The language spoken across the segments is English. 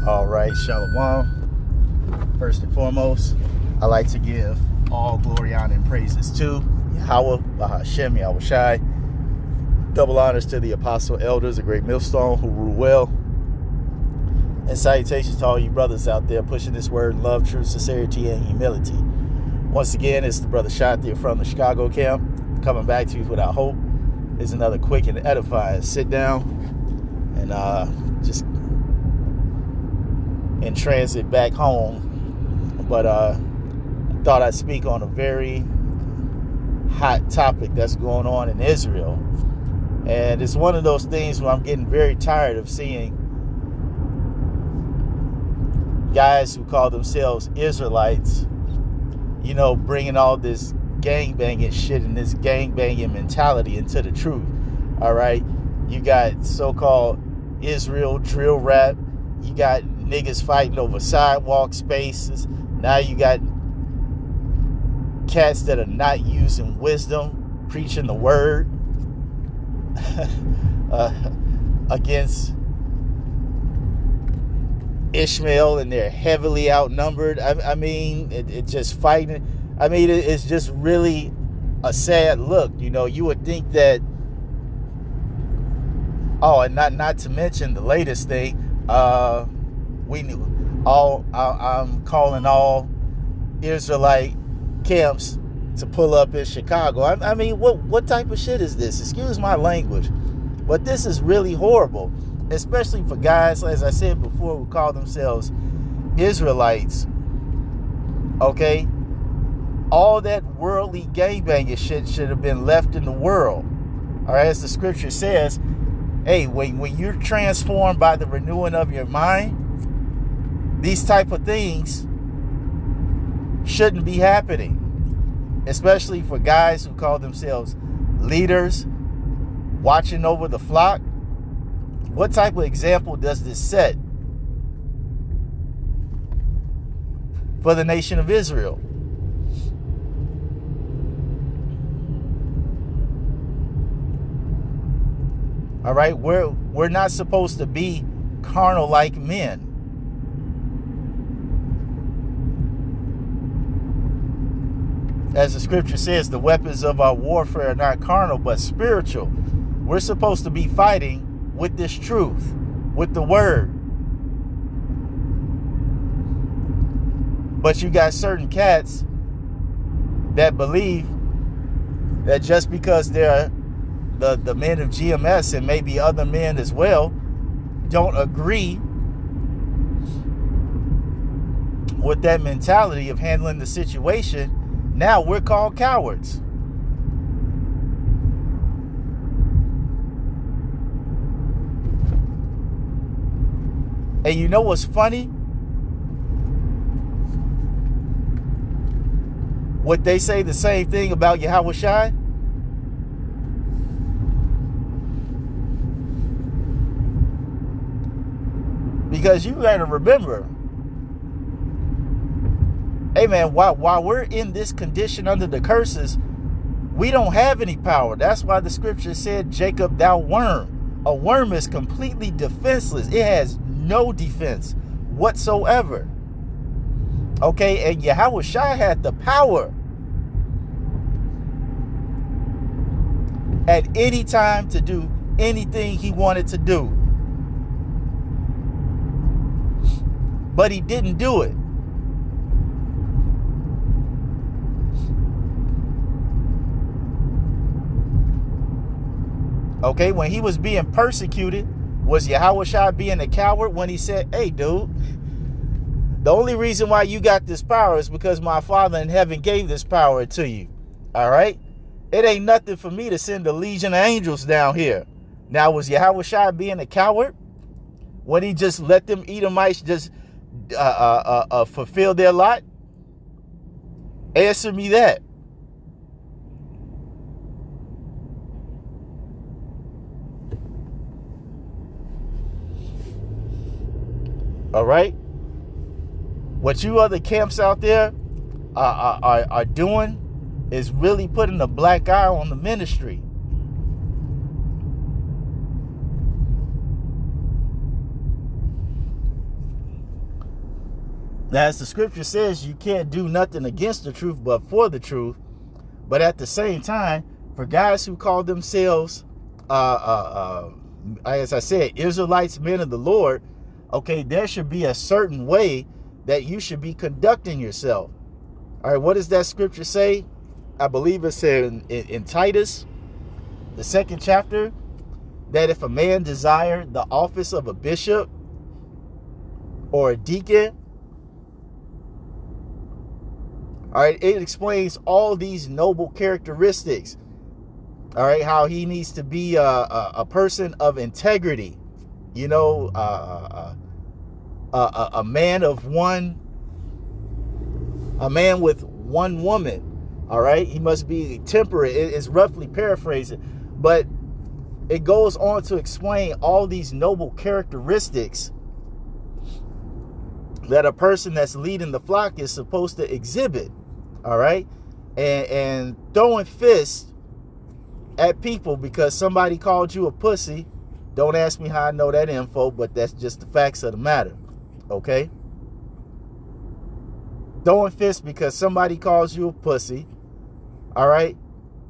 All right, Shalom. First and foremost, I like to give all glory, honor, and praises to Yahweh, Bahashem, Yahweh Shai. Double honors to the apostle elders, a great millstone who rule well. And salutations to all you brothers out there pushing this word in love, truth, sincerity, and humility. Once again, it's the brother Shathir from the Chicago camp, coming back to you with our hope. Is another quick and edifying sit down and just in transit back home. But I thought I'd speak on a very hot topic that's going on in Israel. And it's one of those things where I'm getting very tired of seeing guys who call themselves Israelites, you know, bringing all this gangbanging shit and this gangbanging mentality into the truth. All right. You got so-called Israel drill rap. You got niggas fighting over sidewalk spaces. Now you got cats that are not using wisdom, preaching the word against Ishmael, and they're heavily outnumbered. I mean, it just fighting. I mean, it's just really a sad look. You know, you would think that. Oh, and not to mention the latest thing. We knew all. I'm calling all Israelite camps to pull up in Chicago. I mean, what type of shit is this? Excuse my language, but this is really horrible, especially for guys, as I said before, who call themselves Israelites. Okay, all that worldly gangbanging shit should have been left in the world. All right, as the scripture says, hey, when you're transformed by the renewing of your mind, these type of things shouldn't be happening, especially for guys who call themselves leaders, watching over the flock. What type of example does this set for the nation of Israel? All right, we're not supposed to be carnal like men. As the scripture says, the weapons of our warfare are not carnal, but spiritual. We're supposed to be fighting with this truth, with the word. But you got certain cats that believe that just because they're the men of GMS, and maybe other men as well, don't agree with that mentality of handling the situation, now we're called cowards. And you know what's funny? What they say the same thing about Yahweh Shai? Because you gotta remember, hey man, while we're in this condition under the curses, we don't have any power. That's why the scripture said, Jacob, thou worm. A worm is completely defenseless. It has no defense whatsoever. Okay, and Yahweh Shai had the power at any time to do anything he wanted to do. But he didn't do it. Okay, when he was being persecuted, was Yahweh Shai being a coward when he said, hey, dude, the only reason why you got this power is because my Father in heaven gave this power to you. All right? It ain't nothing for me to send a legion of angels down here. Now, was Yahweh Shai being a coward when he just let them Edomites just fulfill their lot? Answer me that. All right? What you other camps out there are doing is really putting a black eye on the ministry. Now, as the scripture says, you can't do nothing against the truth but for the truth. But at the same time, for guys who call themselves, as I said, Israelites, men of the Lord, okay, there should be a certain way that you should be conducting yourself. All right, what does that scripture say? I believe it's in Titus, the 2nd chapter, that if a man desire the office of a bishop or a deacon, all right, it explains all these noble characteristics. All right, how he needs to be a person of integrity, you know, a man of one, a man with one woman. All right, he must be temperate. It's roughly paraphrasing, but it goes on to explain all these noble characteristics that a person that's leading the flock is supposed to exhibit. All right, and throwing fists at people because somebody called you a pussy. Don't ask me how I know that info, but that's just the facts of the matter. Okay, throwing fists because somebody calls you a pussy. All right,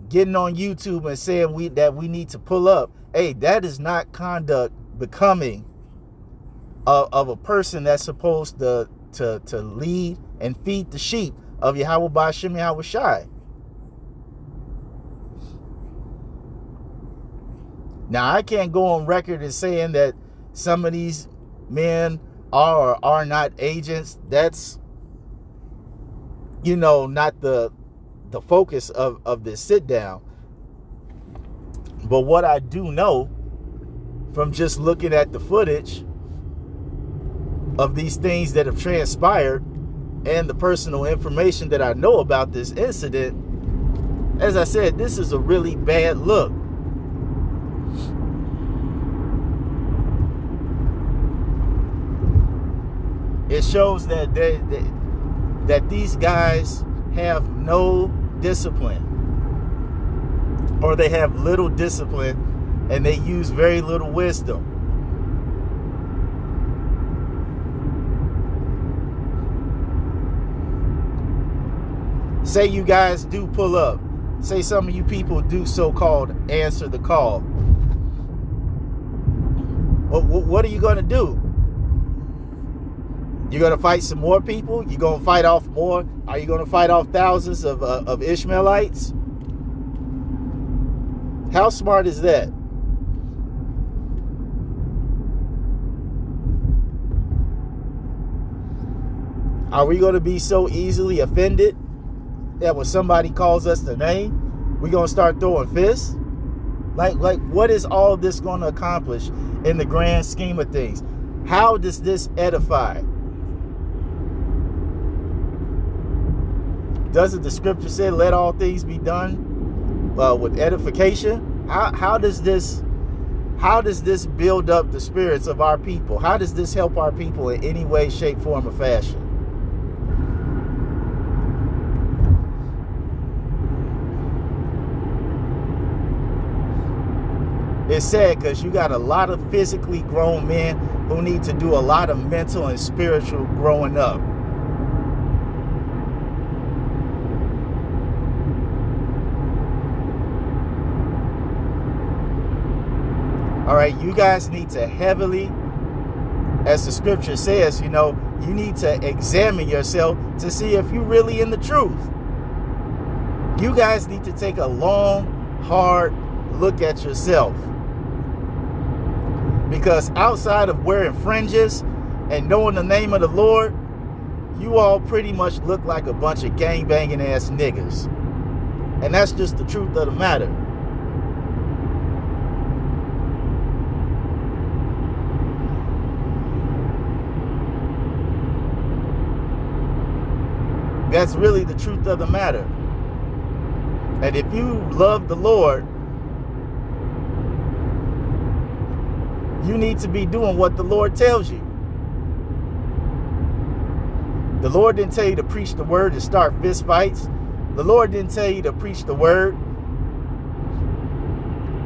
getting on YouTube and saying that we need to pull up. Hey, that is not conduct becoming of a person that's supposed to lead and feed the sheep of Yahweh Ba'ashem Yahweh Shai. Now, I can't go on record as saying that some of these men are or are not agents. That's, you know, not the focus of this sit down. But what I do know from just looking at the footage of these things that have transpired and the personal information that I know about this incident, as I said, this is a really bad look. It shows that that these guys have no discipline, or they have little discipline, and they use very little wisdom. Say you guys do pull up. Say some of you people do so-called answer the call. What are you going to do? You're going to fight some more people? You're going to fight off more? Are you going to fight off thousands of Ishmaelites? How smart is that? Are we going to be so easily offended that when somebody calls us the name, we're going to start throwing fists? Like what is all this going to accomplish in the grand scheme of things? How does this edify? Doesn't the scripture say, let all things be done with edification? How does this build up the spirits of our people? How does this help our people in any way, shape, form, or fashion? It's sad because you got a lot of physically grown men who need to do a lot of mental and spiritual growing up. All right, you guys need to heavily, as the scripture says, you know, you need to examine yourself to see if you're really in the truth. You guys need to take a long, hard look at yourself. Because outside of wearing fringes and knowing the name of the Lord, you all pretty much look like a bunch of gangbanging ass niggas. And that's just the truth of the matter. That's really the truth of the matter. And if you love the Lord, you need to be doing what the Lord tells you. The Lord didn't tell you to preach the word and start fist fights. The Lord didn't tell you to preach the word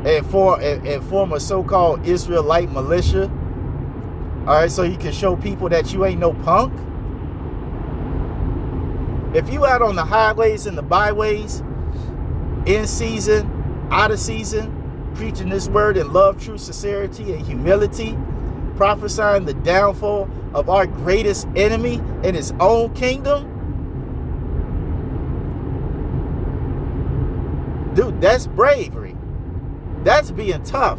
and form a so-called Israelite militia. All right, so you can show people that you ain't no punk. If you out on the highways and the byways, in season, out of season, preaching this word in love, truth, sincerity, and humility, prophesying the downfall of our greatest enemy in his own kingdom, dude, that's bravery. That's being tough.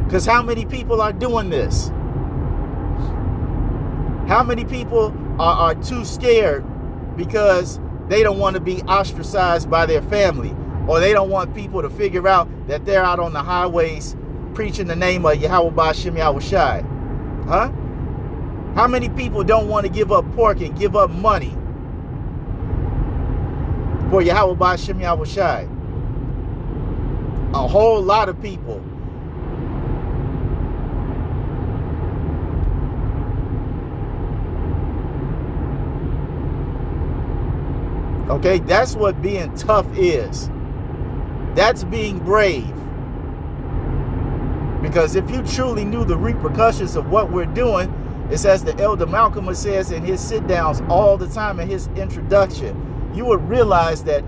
Because how many people are doing this? How many people are too scared because they don't want to be ostracized by their family, or they don't want people to figure out that they're out on the highways preaching the name of Yahweh Ba'Shem Yahushai? Huh? How many people don't want to give up pork and give up money for Yahweh Ba'Shem Yahushai? A whole lot of people. Okay, that's what being tough is. That's being brave. Because if you truly knew the repercussions of what we're doing, it's as the Elder Malcolm says in his sit-downs all the time in his introduction, you would realize that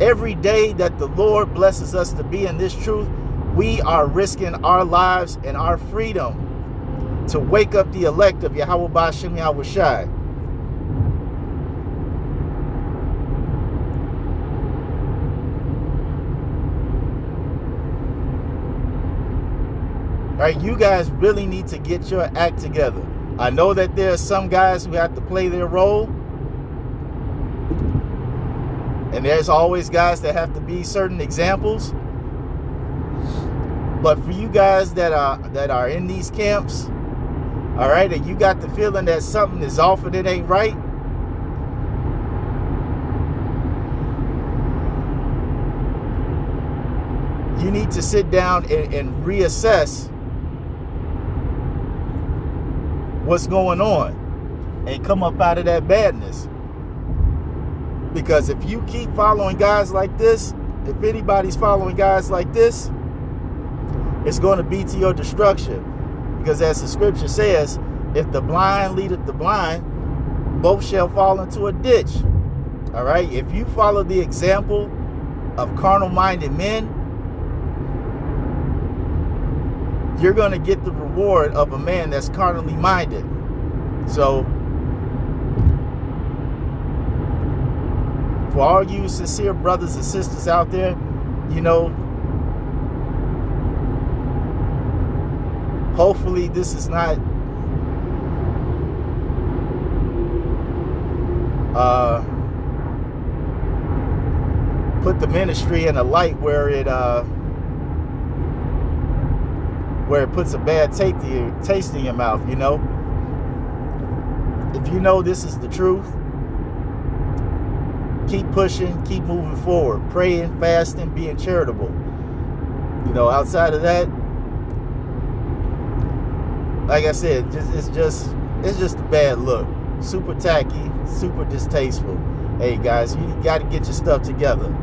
every day that the Lord blesses us to be in this truth, we are risking our lives and our freedom to wake up the elect of Yahweh Ba'Shem Yahushai. All right, you guys really need to get your act together. I know that there are some guys who have to play their role, and there's always guys that have to be certain examples. But for you guys that are in these camps, all right, and you got the feeling that something is off and it ain't right, you need to sit down and reassess what's going on and come up out of that badness. Because if you keep following guys like this, if anybody's following guys like this, it's going to be to your destruction. Because as the scripture says, if the blind leadeth the blind, both shall fall into a ditch. All right, if you follow the example of carnal-minded men, you're going to get the reward of a man that's carnally minded. So, for all you sincere brothers and sisters out there, you know, hopefully this is not put the ministry in a light where it puts a bad taste in your mouth, you know. If you know this is the truth, keep pushing, keep moving forward, praying, fasting, being charitable. You know, outside of that, like I said, it's just a bad look. Super tacky, super distasteful. Hey guys, you got to get your stuff together.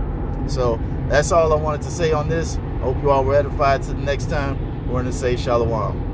So that's all I wanted to say on this. Hope you all were edified. Till the next time, we're going to say shalom.